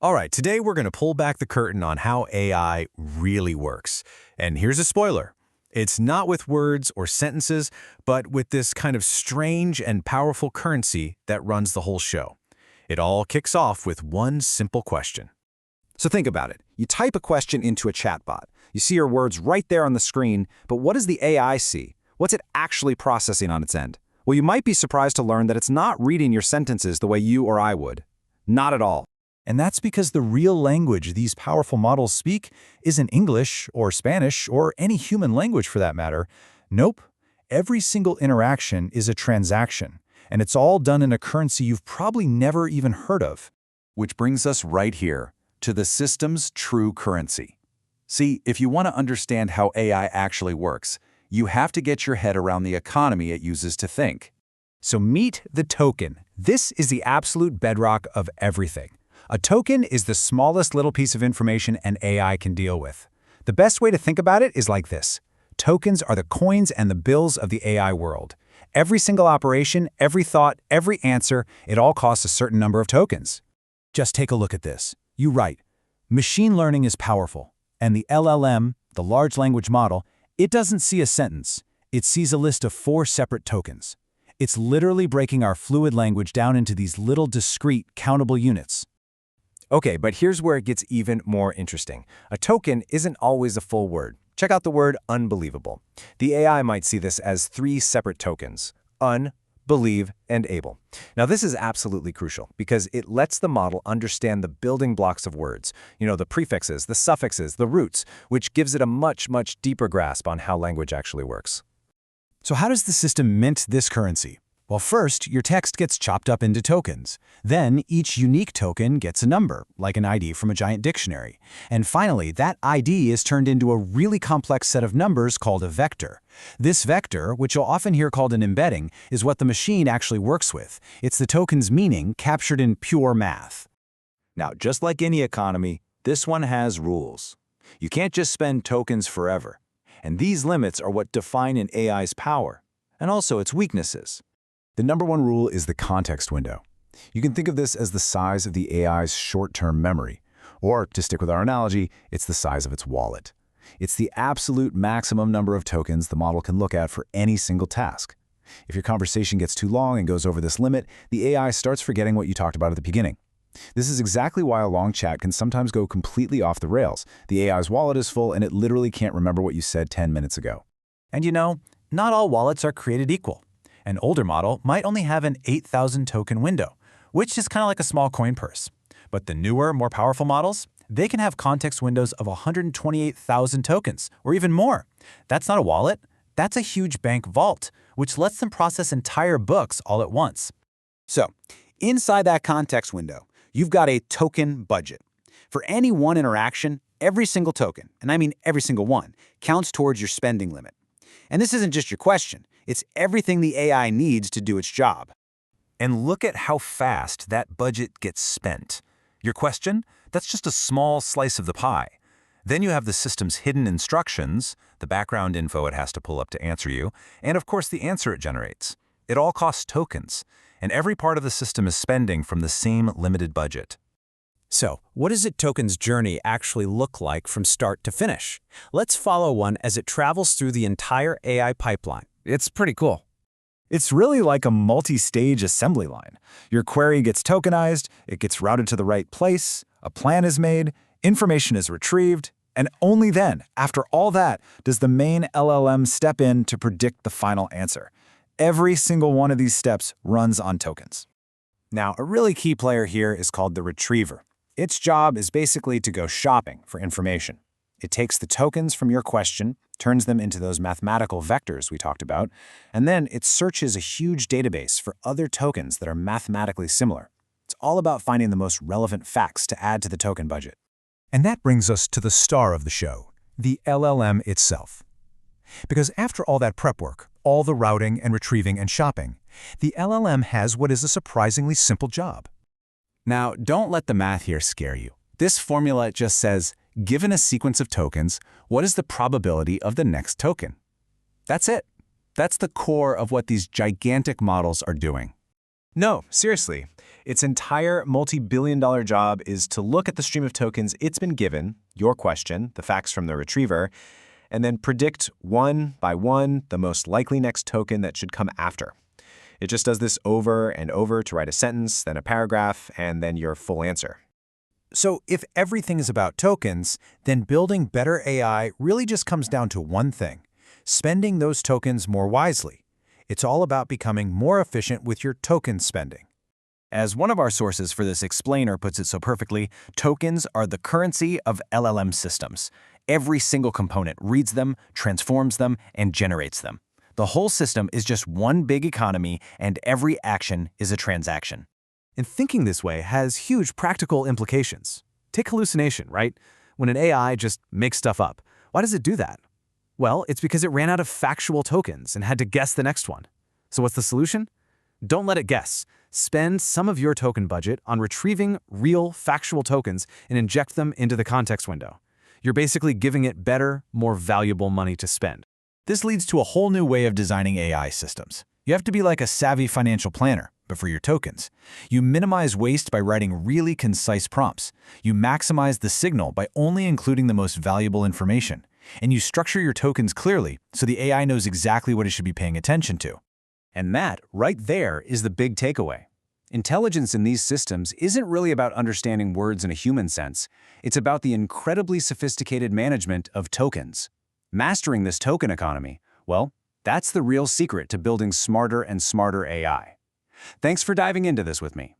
All right, today we're going to pull back the curtain on how AI really works. And here's a spoiler. It's not with words or sentences, but with this kind of strange and powerful currency that runs the whole show. It all kicks off with one simple question. So think about it. You type a question into a chatbot. You see your words right there on the screen, but what does the AI see? What's it actually processing on its end? Well, you might be surprised to learn that it's not reading your sentences the way you or I would. Not at all. And that's because the real language these powerful models speak isn't English or Spanish or any human language for that matter. Nope. Every single interaction is a transaction, and it's all done in a currency you've probably never even heard of. Which brings us right here to the system's true currency. See, if you want to understand how AI actually works, you have to get your head around the economy it uses to think. So meet the token. This is the absolute bedrock of everything. A token is the smallest little piece of information an AI can deal with. The best way to think about it is like this. Tokens are the coins and the bills of the AI world. Every single operation, every thought, every answer, it all costs a certain number of tokens. Just take a look at this. You write, machine learning is powerful, and the LLM, the large language model, it doesn't see a sentence. It sees a list of 4 separate tokens. It's literally breaking our fluid language down into these little discrete, countable units. Okay, but here's where it gets even more interesting. A token isn't always a full word. Check out the word unbelievable. The AI might see this as 3 separate tokens: un, believe, and able. Now this is absolutely crucial because it lets the model understand the building blocks of words, the prefixes, the suffixes, the roots, which gives it a much, much deeper grasp on how language actually works. So how does the system mint this currency? Well, first, your text gets chopped up into tokens. Then, each unique token gets a number, like an ID from a giant dictionary. And finally, that ID is turned into a really complex set of numbers called a vector. This vector, which you'll often hear called an embedding, is what the machine actually works with. It's the token's meaning captured in pure math. Now, just like any economy, this one has rules. You can't just spend tokens forever. And these limits are what define an AI's power, and also its weaknesses. The number one rule is the context window. You can think of this as the size of the AI's short-term memory. Or, to stick with our analogy, it's the size of its wallet. It's the absolute maximum number of tokens the model can look at for any single task. If your conversation gets too long and goes over this limit, the AI starts forgetting what you talked about at the beginning. This is exactly why a long chat can sometimes go completely off the rails. The AI's wallet is full and it literally can't remember what you said 10 minutes ago. And not all wallets are created equal. An older model might only have an 8,000 token window, which is kind of like a small coin purse. But the newer, more powerful models, they can have context windows of 128,000 tokens, or even more. That's not a wallet, that's a huge bank vault, which lets them process entire books all at once. So, inside that context window, you've got a token budget. For any one interaction, every single token, and I mean every single one, counts towards your spending limit. And this isn't just your question. It's everything the AI needs to do its job. And look at how fast that budget gets spent. Your question? That's just a small slice of the pie. Then you have the system's hidden instructions, the background info it has to pull up to answer you, and of course the answer it generates. It all costs tokens, and every part of the system is spending from the same limited budget. So, what does a token's journey actually look like from start to finish? Let's follow one as it travels through the entire AI pipeline. It's pretty cool. It's really like a multi-stage assembly line. Your query gets tokenized, it gets routed to the right place, a plan is made, information is retrieved, and only then, after all that, does the main LLM step in to predict the final answer. Every single one of these steps runs on tokens. Now, a really key player here is called the retriever. Its job is basically to go shopping for information. It takes the tokens from your question, turns them into those mathematical vectors we talked about, and then it searches a huge database for other tokens that are mathematically similar. It's all about finding the most relevant facts to add to the token budget. And that brings us to the star of the show, the LLM itself. Because after all that prep work, all the routing and retrieving and shopping, the LLM has what is a surprisingly simple job. Now, don't let the math here scare you. This formula just says, given a sequence of tokens, what is the probability of the next token? That's it. That's the core of what these gigantic models are doing. No, seriously. Its entire multi-billion-dollar job is to look at the stream of tokens it's been given, your question, the facts from the retriever, and then predict one by one the most likely next token that should come after. It just does this over and over to write a sentence, then a paragraph, and then your full answer. So if everything is about tokens, then building better AI really just comes down to one thing: spending those tokens more wisely. It's all about becoming more efficient with your token spending. As one of our sources for this explainer puts it so perfectly, tokens are the currency of LLM systems. Every single component reads them, transforms them, and generates them. The whole system is just one big economy, and every action is a transaction. And thinking this way has huge practical implications. Take hallucination, right? When an AI just makes stuff up. Why does it do that? Well, it's because it ran out of factual tokens and had to guess the next one. So what's the solution? Don't let it guess. Spend some of your token budget on retrieving real, factual tokens and inject them into the context window. You're basically giving it better, more valuable money to spend. This leads to a whole new way of designing AI systems. You have to be like a savvy financial planner, but for your tokens. You minimize waste by writing really concise prompts. You maximize the signal by only including the most valuable information. And you structure your tokens clearly so the AI knows exactly what it should be paying attention to. And that, right there, is the big takeaway. Intelligence in these systems isn't really about understanding words in a human sense. It's about the incredibly sophisticated management of tokens. Mastering this token economy, well, that's the real secret to building smarter and smarter AI. Thanks for diving into this with me.